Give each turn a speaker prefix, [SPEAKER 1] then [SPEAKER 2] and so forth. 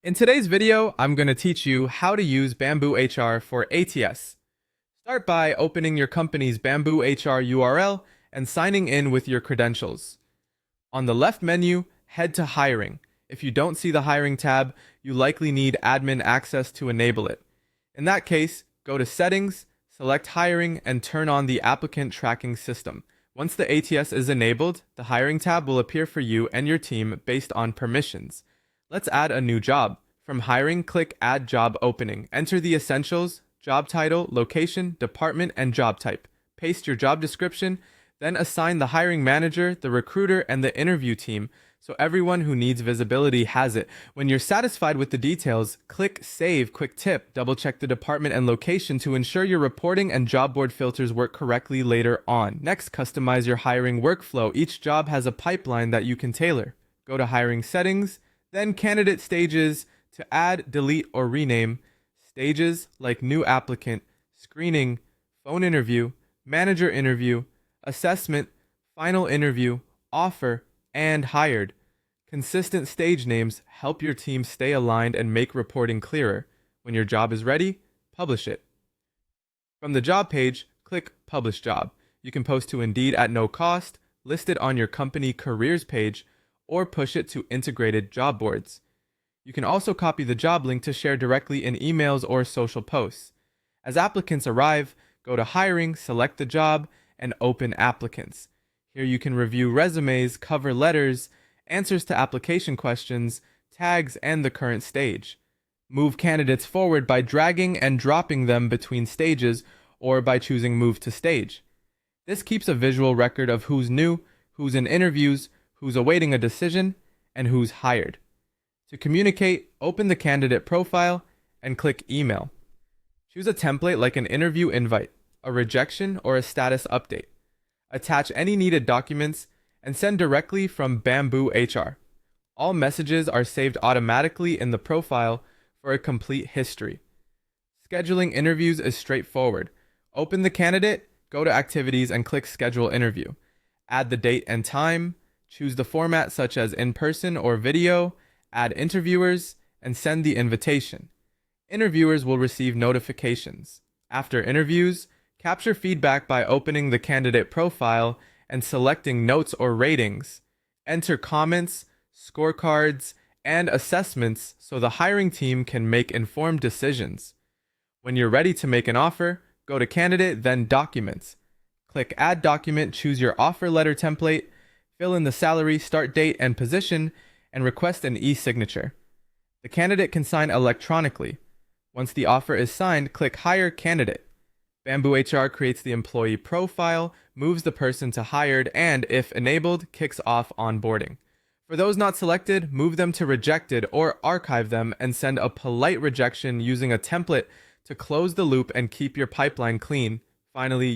[SPEAKER 1] In today's video, I'm going to teach you how to use BambooHR for ATS. Start by opening your company's BambooHR URL and signing in with your credentials. On the left menu, head to Hiring. If you don't see the Hiring tab, you likely need admin access to enable it. In that case, go to Settings, select Hiring, and turn on the Applicant Tracking System. Once the ATS is enabled, the Hiring tab will appear for you and your team based on permissions. Let's add a new job. From Hiring, click Add Job Opening. Enter the essentials, job title, location, department, and job type. Paste your job description, then assign the hiring manager, the recruiter, and the interview team so everyone who needs visibility has it. When you're satisfied with the details, click Save. Quick tip, double-check the department and location to ensure your reporting and job board filters work correctly later on. Next, customize your hiring workflow. Each job has a pipeline that you can tailor. Go to Hiring Settings, then Candidate Stages to add, delete, or rename. Stages like New Applicant, Screening, Phone Interview, Manager Interview, Assessment, Final Interview, Offer, and Hired. Consistent stage names help your team stay aligned and make reporting clearer. When your job is ready, publish it. From the job page, click Publish Job. You can post to Indeed at no cost, list it on your company careers page, or push it to integrated job boards. You can also copy the job link to share directly in emails or social posts. As applicants arrive, go to Hiring, select the job, and open Applicants. Here you can review resumes, cover letters, answers to application questions, tags, and the current stage. Move candidates forward by dragging and dropping them between stages or by choosing Move to Stage. This keeps a visual record of who's new, who's in interviews, who's awaiting a decision, and who's hired. To communicate, open the candidate profile and click Email. Choose a template like an interview invite, a rejection, or a status update. Attach any needed documents and send directly from BambooHR. All messages are saved automatically in the profile for a complete history. Scheduling interviews is straightforward. Open the candidate, go to Activities, and click Schedule Interview. Add the date and time, choose the format such as in-person or video, add interviewers, and send the invitation. Interviewers will receive notifications. After interviews, capture feedback by opening the candidate profile and selecting notes or ratings. Enter comments, scorecards, and assessments so the hiring team can make informed decisions. When you're ready to make an offer, go to Candidate, then Documents. Click Add Document, choose your offer letter template, fill in the salary, start date, and position, and request an e-signature. The candidate can sign electronically. Once the offer is signed, click Hire Candidate. BambooHR creates the employee profile, moves the person to hired, and, if enabled, kicks off onboarding. For those not selected, move them to rejected or archive them and send a polite rejection using a template to close the loop and keep your pipeline clean. Finally,